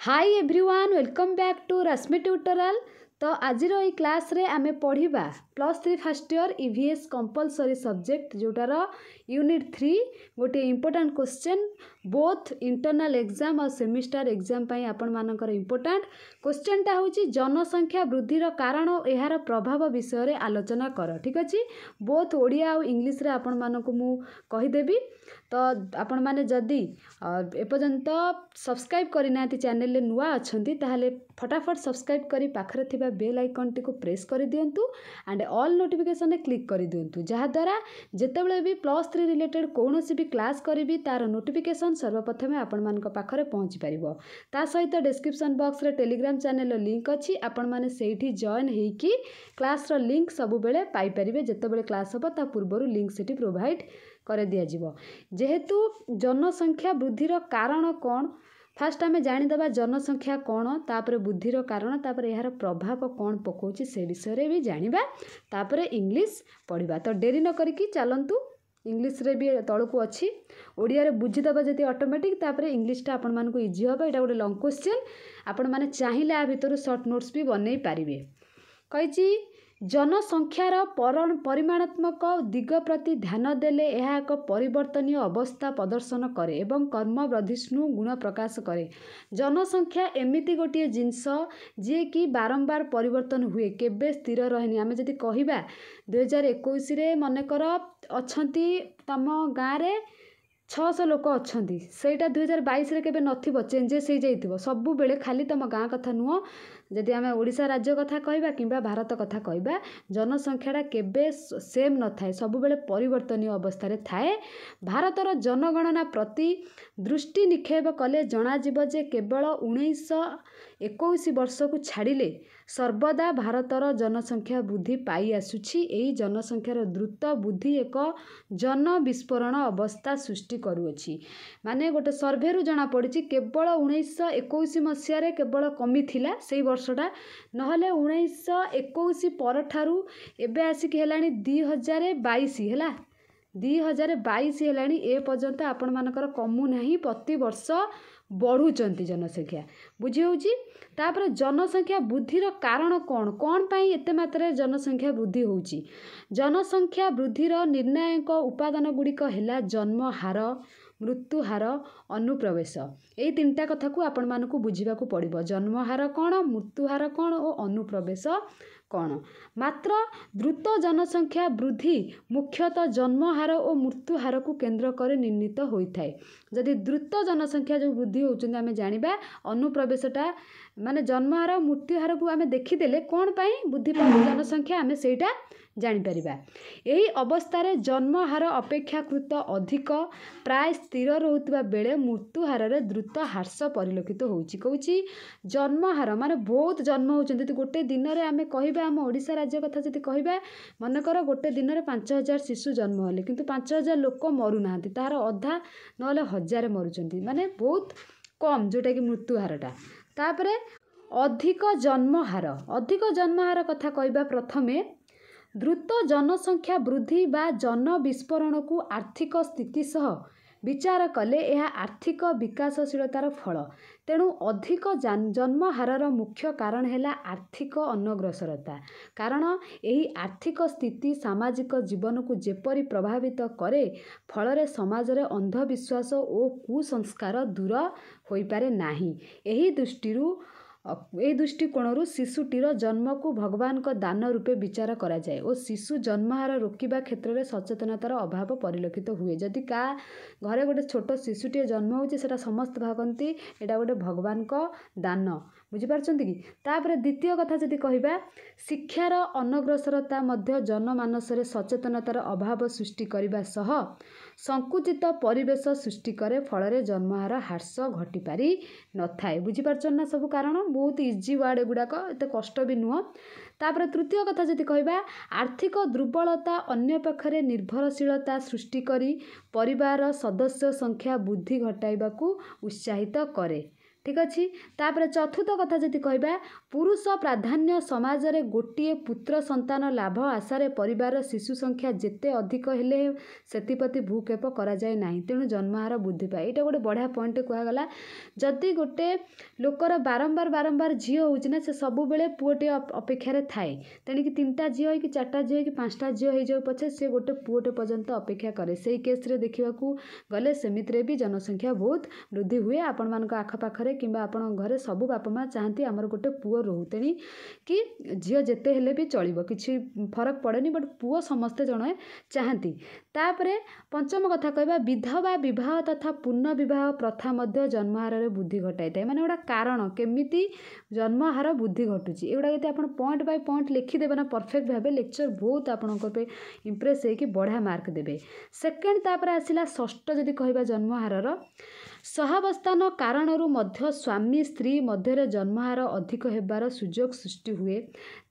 Hi everyone welcome back to Rashmi tutorial. तो आज ये क्लास रे आमे पढ़िबा +3 first year EVS compulsory subject जोटार यूनिट 3 गोटे important question both internal exam और सेमिस्टर एग्जाम पई आपण मानकर इंपोर्टेंट क्वेश्चन टा होची जनसंख्या वृद्धिर कारण और यार प्रभाव विषय रे आलोचना कर। ठीक अछि, बोथ ओडिया और इंग्लिश रे आपण मानको मु कहि देबी। तो आपण माने जदी एपर्यंत सब्सक्राइब करना चैनल नुआ अच्छी ताहले फटाफट सब्सक्राइब करी पाखरे थिबा बेल आइकन टी को प्रेस कर दियंतु एंड ऑल नोटिफिकेशन रे क्लिक कर दियंतु जहा द्वारा जेतेबेले भी +3 रिलेटेड कोनोसी भी क्लास करी तार नोटिफिकेशन सर्वप्रथमे आपण मानक पाखरे पहुंची परिबो। ता सहित डिस्क्रिप्शन बॉक्स रे टेलीग्राम चैनल लिंक अछि, आपण माने सेठी जॉइन हेकी क्लास रो लिंक सब बेले पाई परिबे। जेतेबेले क्लास होबो ता पूर्वरु लिंक सेठी प्रोवाइड कर दिया जिवो। जेहेतु जनसंख्या वृद्धिर कारण कौन फास्ट आम जानीदबा जनसंख्या कौन तापर बुद्धिर कारण तापर यार प्रभाव कौन पकाउछि से विषय रे भी जानिबा तापर इंग्लिश पढ़िबा। तो डेरी न करिकी चलंतु इंग्लिश रे भी तळकु अछि ओडिया रे बुझिदबा जति ऑटोमेटिक तापर इंग्लिश टा आपण मानको इजी होबा। एटा गोटे लॉन्ग क्वेश्चन आपण माने चाहिले आ भितर शॉर्ट नोट्स भी बनै पारिबे। कहिछि जनसंख्यार परिमाणात्मक दिग प्रति ध्यान देले यह एक परिवर्तनीय अवस्था प्रदर्शन करे एवं कर्म वर्धिष्णु गुण प्रकाश करे। जनसंख्या एमिति गोटे जिनस जी कि बारंबार परिवर्तन हुए केबे स्थिर रहनी। आमे जदि कहिबा 2021 रे मनकर अछंती तम गाँ रे 600 लोक अच्छी सेटा 2022 रे केबे नथिबो चेंजेस हो जाइथिबो। सबु बेले खाली तम गाँ कथा नुह जदि आमे ओडिशा राज्य कथा कहबा किंबा भारत कथा कहबा जनसंख्याटा केबे सेम न थाए, सबु बेले परिवर्तनीय अवस्था रे थाए। भारतर जनगणना प्रति दृष्टि निक्षेप कले जना जिवो जे केवल 1921 वर्ष को छाड़िले सर्वदा भारतर जनसंख्या वृद्धि पाई आसुछि। एही जनसंख्यार द्रुत वृद्धि एक जन विस्फोरण अवस्था सृष्टि करुअछि। माने गोटे सर्वे रु जना पड़ी केवल 1921 मसीह केवल कमी थिला सेही वर्षटा नहले 1921 पर ठारू एबे आसिक हेलानी 2022 हैला 2022 हेलानी ए पर्यंत आपण मानकर कमु नाही, प्रति वर्ष बढ़ुचंती जनसंख्या बुझी होउची। तापर जनसंख्या वृद्धिर कारण कौन कौन पाई एते मात्रा जनसंख्या वृद्धि होउची। जनसंख्या वृद्धिर निर्णायक उपादान गुड़िक हैला जन्म हार, मृत्यु हार, अनुप्रवेश। यही तीनटा कथा को आपण मानकु बुझीबा को पड़िबो। जन्म हार कौन, मृत्यु हार कौन और अनुप्रवेश कौन। मात्र द्रुत जनसंख्या वृद्धि मुख्यतः जन्म हार और मृत्यु हार को केंद्र कर निर्णीत होइथाय। जदि द्रुत जनसंख्या जो वृद्धि होउचंदी आमे जानिबा अनुप्रवेशटा माने जन्म हार मृत्यु हार को आमे देखिदेले कौन पाई वृद्धि पाउची जनसंख्या आमे सेटा जानि परिबा। एही अवस्था रे जन्म हार अपेक्षाकृत अधिक प्राय स्थिर रहउतबा बेले मृत्यु हार रे द्रुत ह्रास परिलक्षित होउची। कहउची जन्म हार माने बहुत जन्म होउचंदी। गोटे दिन रे आमे कहिबा हम ओडिशा राज्य कथा जदि कहिबा मनकर गोटे दिन रे 5000 शिशु जन्म होले किंतु 5000 लोक मरु नाहंती, तार अधा नहले 1000 मरुचंदी, माने बहुत कम जोटा कि मृत्यु हारटा। तापरे अधिक जन्म हार कथा कहिबा प्रथमे द्रुत जनसंख्या वृद्धि बा जन विस्फोरण को आर्थिक स्थिति सह विचार कले यह आर्थिक विकासशीलतार फल। तेणु अधिक जन्म हारर मुख्य कारण है आर्थिक अनग्रसरता। कारण यही आर्थिक स्थिति सामाजिक जीवन को जेपरी प्रभावित करे फल समाज रे अंधविश्वास और कुसंस्कार दूर हो पारे नाही। यही दृष्टिकोण शिशुटीर जन्म को भगवान का दान रूपे विचार करा जाए और शिशु जन्महार रोकवा क्षेत्र में सचेतनतार अभाव परिलक्षित हुए। जदि का घरे गोटे छोट शिशुटे जन्म होची सेटा समस्त भागती एटा गोटे भगवान का दान, बुझिपारछंती कि। तापर द्वितीय कथा जदि कहिबा शिक्षार अनग्रसरता मध्य जनमानस रे सचेतनतार अभाव सृष्टि करबा सह संकुचित परिवेश सृष्टि करे फल जन्महार ह्रास घटी पारि न थाए। बुझिपारछन ना सब कारण बहुत इजी वर्ड गुड़ाक एत कष्ट भी नुह। तापर तृतीय कथा जदि कहिबा आर्थिक दुर्बलता अन्य पाखरे निर्भरशीलता सृष्टि करी परिवार सदस्य संख्या वृद्धि घटाइबा को उत्साहित करे। ठीक अच्छे तापर चतुर्थ कथा जदि कहबा पुरुष प्राधान्य समाज रे गोटे पुत्र संतान लाभ आशारे परिवार शिशु संख्या जेते अधिक हेले सेतिपति भूक्षेप करा जाए नाही तेणु जन्महार वृद्धि पाए। एटा गोटे बढ़िया पॉइंट कहगला जदि गोटे लोकर बारंबार बारंबार झील होउछि ना से सब बेले पुओटे अपेक्षा थाए तेणिक 3टा झील कि 4टा झील कि 5टा झील हो जाऊ पछे से गोटे पुओटे पर्यंत अपेक्षा करे से केस रे देखिबाकू गले सेमित्रे भी जनसंख्या बहुत वृद्धि हुए। आपण मानक आखपाखरे किंबा आपण घरे सबु बापा माँ चाहती आमर गोटे पुओ रहू तेणी कि झील जेते हेले भी चलिबो किछि फरक पड़ेनी बट पुओ समस्ते जणे चाहती। तापरे पंचम कथा कहबा विधवा विवाह तथा पुनः विवाह प्रथा मध्य जन्महार रे वृद्धि घटाई थाए माने गोटा कारण केमिति जन्महार वृद्धि घटुची एगुड़ा यदि आपण पॉइंट बाय पॉइंट लिखिदेवे ना परफेक्ट भाबे लेक्चर बहुत आपनको पे इंप्रेस है कि बढ़िया मार्क देबे। सेकेंड तापर आसिला षष्ठ जदि कहबा जन्महारर सहावस्थान कारणरू मध्य स्वामी स्त्री मध्य जन्महार अधिक हेबार सुजोग सृष्टि हुए।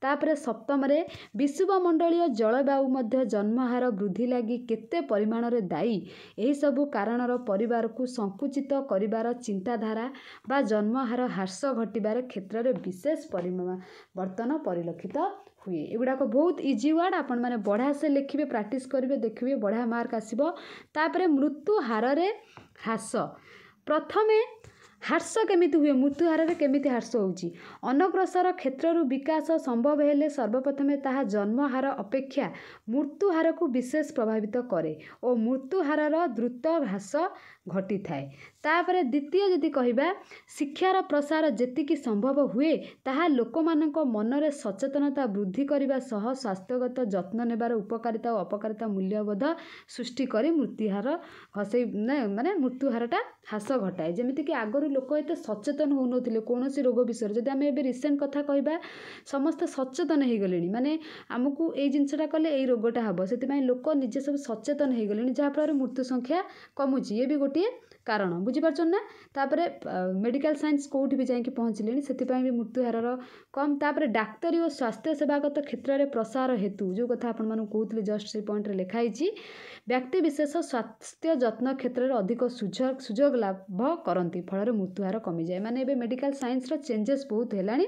तापरे सप्तम रे विश्वमंडलीय जलवायु मध्य जन्महार वृद्धि लगी केते परिमाण रे दायी एही सबु कारणर परिवार को संकुचित करिवार चिंताधारा बा जन्महार ह्रास घटिबार क्षेत्र रे विशेष परिवर्तन परिलक्षित हुए। एगुड़ाक बहुत इजी वर्ड आपण माने बढ़िया से लिखिबे प्रैक्टिस करिवे देखिबे बढ़िया मार्क आसीबो। तापरे मृत्यु हार रे ह्रास प्रथमे ह्रास केमिति हुए मृत्यु हार रे केमिति ह्रास होउची अनग्रसर क्षेत्ररू विकास संभव हेले सर्वप्रथमे ताहा जन्महार अपेक्षा मृत्यु हार को विशेष प्रभावित करे और मृत्यु हारर द्रुत ह्रास घटी थाए। तापरे द्वितीय जदि कहबा शिक्षार प्रसार जेतिकी संभव हुए ताहा लोकमानक मनरे सचेतनता वृद्धि करबा सह स्वास्थ्यगत जत्न नेबार उपकारिता और अपकारिता मूल्यबोध सृष्टि करी मृत्युहार हसई माने मृत्युहारटा ह्रास घटाए। जेमिति कि आगरू लोक एते सचेतन होउनथिले कोनोसी रोग विषय जदि आमे एबे रिसेंट कथा कहबा समस्त सचेतन हो गलेनी माने आमको एई जिंसटा कले एई रोगटा हबो सेति लोक निजे सब सचेतन हो गलेनी जहा फल मृत्यु संख्या कमुची ये भी गोटे कारण बुझीपार ना। तापरे मेडिकल साइंस कोठी भी जाइए पहुँचले से भी मृत्यु हार कम। तापरे डाक्तरी और स्वास्थ्य सेवागत क्षेत्र में प्रसार हेतु जो कथा आपण मानू कहते जस्ट से पॉइंट रे लिखाई व्यक्ति विशेष स्वास्थ्य जत्न क्षेत्र में अधिक सुजोग लाभ करती फल मृत्यु हार कमी जाए माने एबे मेडिकल साइंस चेंजेस बहुत है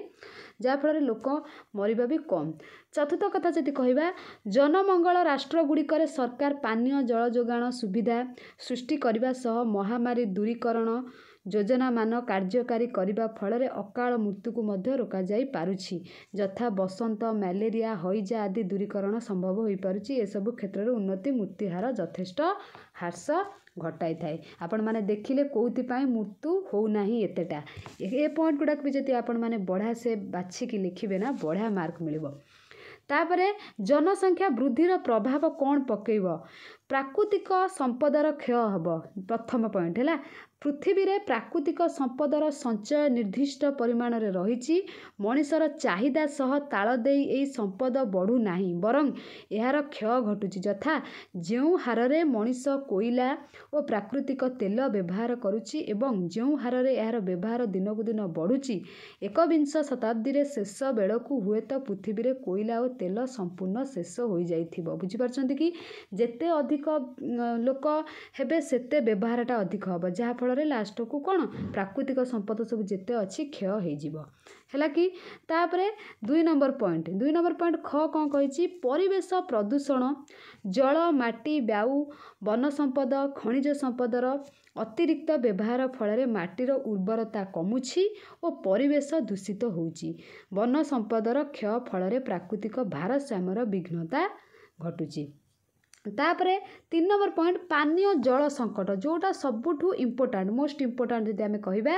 जहाँफल लोक मरिबा भी कम। चतुर्थ कथा जदि कहबा जनमंगल राष्ट्र गुड़िकर सरकार पानीय जल जोगाण सुविधा सृष्टि करने सह महामारी दूरीकरण योजना मान कार्यकारी करने फल अकाल मृत्यु को मध्य रोक जाई पारुछि यथा बसंत मलेरिया हईजा आदि दूरीकरण संभव हो पारुछि। ए सब क्षेत्र में उन्नति मृत्युहार यथेष्ट ह्रास घटाई थाए। आपण माने देखिले कोउथिपाई मृत्यु हो नाही एतेटा ए पॉइंट गुडाक भी जति आपण माने बढ़िया से बाछिकी लिखिबे ना बढ़िया मार्क मिलिबो। तापरे जनसंख्या वृद्धिर प्रभाव कौन पकेब प्राकृतिक संपदर क्षय हब प्रथम पॉइंट है पृथ्वी रे प्राकृतिक संपदर संचय निर्दिष्ट परिमाण रे रही मनिषर चाहिदा सह ताल दे एई संपद बढ़ू नाही बरं यार क्षय घटुची यथा जो हार रे मनिष कोईला और प्राकृतिक तेल व्यवहार करुची एवं जो हार रे यार व्यवहार दिनकु दिन बढ़ुची 21 शताब्दी रे शेष बेलकु हुए तो पृथ्वी रे कोईला और तेल संपूर्ण शेष हो जाइथिबो। बुझी पारछंती कि जेते अधिक लोक हेबे सेते व्यवहारटा अधिक हबो जहाँ फल लास्ट को कौन प्राकृतिक संपद सब जेते अच्छी क्षय हो है कि। तापरे 2 नंबर पॉइंट ख कौन कही परिवेश प्रदूषण जल माटी वायु वन संपद खनिज संपदर अतिरिक्त व्यवहार फल माटीर उर्वरता कमुछि और परिवेश दूषित होउछि वन संपदर क्षय फल प्राकृतिक भारसाम्यर विघ्नता घटुछि। तापरे 3 नंबर पॉइंट पानीय जल संकट जोटा सबुठू इम्पोर्टाट मोस्ट इम्पोर्टाट जदि आमे कहिबा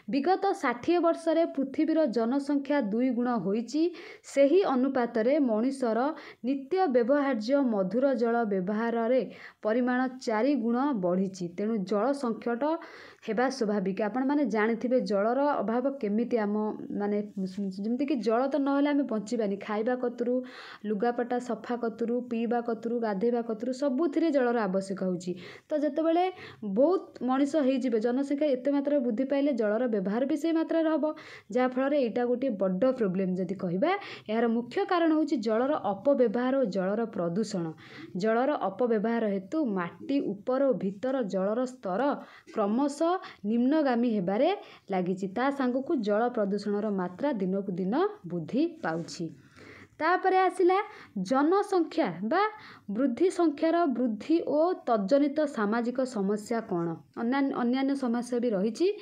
विगत 60 वर्ष रे पृथ्वीर जनसंख्या 2 गुण होईची सेही अनुपात रे मनुष्यर नित्य व्यवहार्य मधुर जल व्यवहार रे परिमाण 4 गुण बढ़ीची तेणु जल संकट हेबा स्वाभाविक। आपण माने जानिथिबे जलर अभाव केमिति आम माने जेमति कि जल तो नहले आमे बंचिबानी खाइबा कतरू लुगापटा सफा कतरू पीबा कतरू गाधेबा कतरू सबुथिरे जलर आवश्यक होउची तो जेतेबेले बहुत मनिष होइजिबे जनसंख्या एते मात्रा वृद्धि पाइले जलर व्यवहार भी से मात्रा रहबो जा फल रे एटा गोटे बड्ड प्रॉब्लम जदि कहिबा यार मुख्य कारण होउची जलर अपव्यवहार और जलर प्रदूषण। जलर अपव्यवहार हेतु माटी ऊपर और भीतर जलर स्तर क्रमशः निम्नगामी हेबारे लागिछि ता सांगकु जल प्रदूषणर मात्रा दिनकु दिन वृद्धि पाउछि। तापरे आसिला जनसंख्या बा वृद्धि संख्यार वृद्धि और तज्जनित सामाजिक समस्या कौन अन्यान्य समस्या भी रही।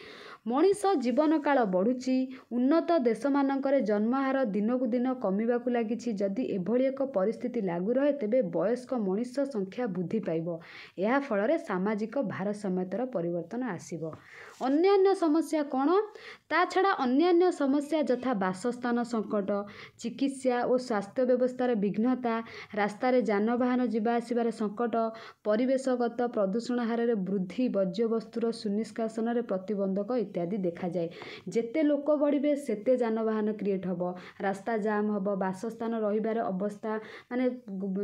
मनीष जीवन काल बढ़ुची उन्नत देश मानकरे जन्महार दिनकु दिन कमिबाकु लागिछि। जदि एभली एक परिस्थिति लागू रहे तेबे वयस्क मनीष संख्या वृद्धि पाइबो। एहा फଳରେ सामाजिक भारसाम्यतार परिवर्तन आसिबो। अन्यान्य समस्या कौन ता छड़ा अन्यान्य समस्या यथा बासस्थान संकट, चिकित्सा और स्वास्थ्य व्यवस्थार विघ्नता, रास्तार जानवाहन जीवा आसिबार संकट, परिवेशगत प्रदूषण हार वृद्धि, वर्ज्यवस्तुर सुनिष्कासन प्रतिबंधक इत्यादि देखा जाए। जेते लोक बढ़िबे सेते जानवाहन क्रिएट हबो, रास्ता जाम हबो, बासस्थान रहिबार अवस्था माने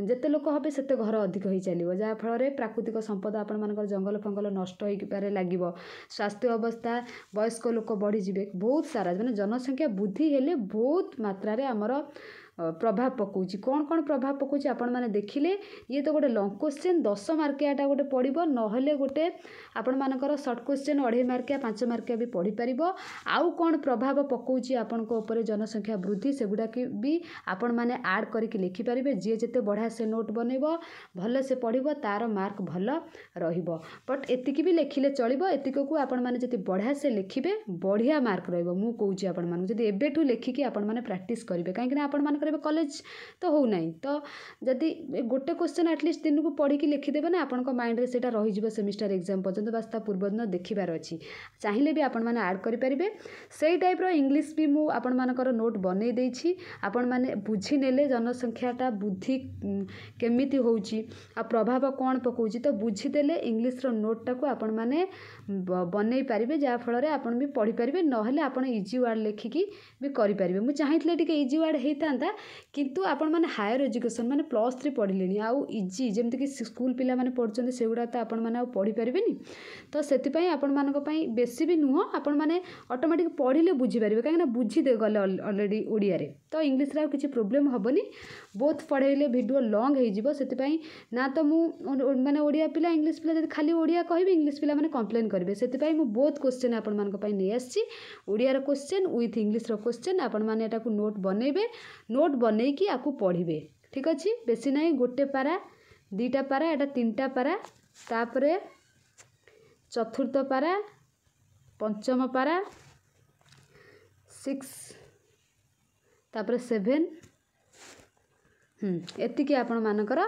जेते लोक हबे सेते घर अधिक होई चलिबो, जा फଳରେ प्राकृतिक संपद आपण मानकर जंगल फंगल नष्ट होई पारे लागिबो। स्वास्थ्य अवस्था वयस्क लोक बढ़ी जिबे, बहुत सारा माने जनसंख्या वृद्धि हेले बहुत मात्रा रे हमर प्रभाव पकाउछि। कौन कौन प्रभाव पकाउछि आपण माने देखिले। ये तो गोटे लॉन्ग क्वेश्चन 10 मार्कियाटा गोटे पड़िबो, नहले गोटे आपण मानकर शॉर्ट क्वेश्चन 2.5 मार्किया 5 मार्किया भी पढ़ी परिबो। आउ कौन प्रभाव पकाउछि आपण को ऊपर जनसंख्या वृद्धि सेगुडा कि भी आपण माने ऐड करके लिखि परिबे। जे जेते बढ़िया से नोट बनेबो भल से पढ़िबो तार मार्क भल रहिबो। बट एतिकी भी लिखिले चलिबो। एतिको को आपण माने जति बढ़िया से लिखिबे बढ़िया मार्क रहिबो। मु कहूछि आपण माने जति एबेठू लिखिकी आपण माने प्रैक्टिस करिवे, काहे कि आपण मानकर कॉलेज तो हो नहीं तो जदि गोटे क्वेश्चन एटलिस्ट दिन को पढ़ी लिखिदेवे ना आपण माइंड रे सेटा रही जिवो सेमिस्टर एग्जाम पर्यंत। बस ता पूर्व दिन देखिबार अछि, चाहिले भी आपण माने ऐड करि परिबे। सेही टाइप रो इंग्लिश भी मु आपण मानकर नोट बनै देछि। आपण माने बुझी नेले जनसंख्याटा वृद्धि केमिति होउछि आ प्रभाव कोन पकाउछि तो बुझी देले इंग्लिश रो नोट टाको आपण माने बनै परिबे, जा फଳରେ आपण भी पढ़ी परिबे। नहले आपण इजी वर्ड लेखिकी भी करि परिबे। मु चाहितले टिके इजी वर्ड हेइतांता किंतु आपण माने हायर एजुकेशन माने +3 पढ़िलेनी आउ इजी जेमति कि स्कूल पिला माने पढ़छन्ते सेगुडा त आपण माने आ पढ़ी परिबेनी। तो सेति पई आपण मानक पई बेसी भी नुह, आपण माने ऑटोमेटिक पढ़िले बुझी परिबे, काहे ना बुझी दे गले ऑलरेडी ओडिया रे तो इंग्लिश रे किछि प्रॉब्लम हबनी। बोथ पढ़ेले वीडियो लॉन्ग हे जिवो, सेति पई ना तो मु माने ओडिया पिला इंग्लिश पिला जदि खाली ओडिया कहबे इंग्लिश पिला माने कंप्लेन करबे। सेति पई मु बोथ क्वेश्चन आपण मानक पई नै आछि, ओडिया रो क्वेश्चन विथ इंग्लिश रो क्वेश्चन। आपण माने एटा को नोट बनेबे, नोट बनै कि आकु पढ़िबे। ठीक अछि, बेसी नै गोटे पारा 2टा पारा एटा 3टा पारा, तापरे चतुर्थ पारा, पंचम पारा, 6 तापरे 7 एतिकी आपण मानकर।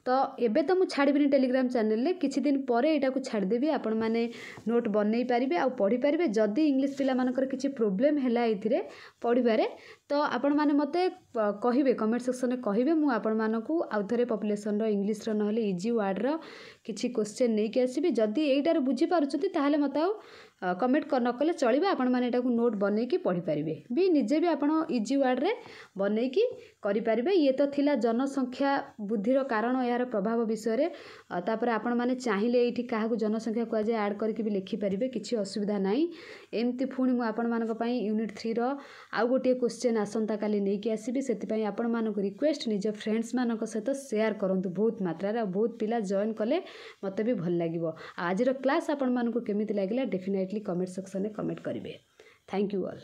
तो एबे तो मु छाड़बिनी टेलीग्राम चैनल रे, किछि दिन परे एटा को छाड़ देबी। आपण माने नोट बनै पारिबे आ पढ़ी पारिबे। जदि इंग्लिश पिला मानकर किछि प्रॉब्लम हैला एथिरे पढ़िबारे तो आपण माने मते कहिबे, कमेंट सेक्शन रे कहिबे। मु आपण मानकू आउथरे पॉपुलेशन रो इंग्लिश रो नहले इजी वर्ड रो किछि क्वेश्चन नै के आसीबी। जदि एइटार बुझी पारुछथि ताहाले मते आ कमेंट न कले चलिबे। आपण माने एटा को नोट बनै कि पढ़ी पारिबे भी, निजे भी आपण इजी वर्ड रे बनै कि करि पारिबे। ये तो थिला जनसंख्या वृद्धिर कारण यार प्रभाव विषय रे। तापर आपण माने चाहिले एठी काहाकू जनसंख्या को जे ऐड करके भी लिखि पारिबे, किछि असुविधा नाही। एमति फुणी मु आपण मानक पई यूनिट 3 रो आ गोटे क्वेश्चन आसंता काली नै कि आसीबी। सेति पई आपण मानक रिक्वेस्ट निज फ्रेंड्स मानक सहित शेयर करंतु बहुत मात्रा रे, बहुत पिला जॉइन कले मते भी भल लागिवो। आज रो क्लास आपण मानक केमिति लागिला डेफिनेटली कमेंट सेक्शन रे कमेंट करिवे। Thank you all.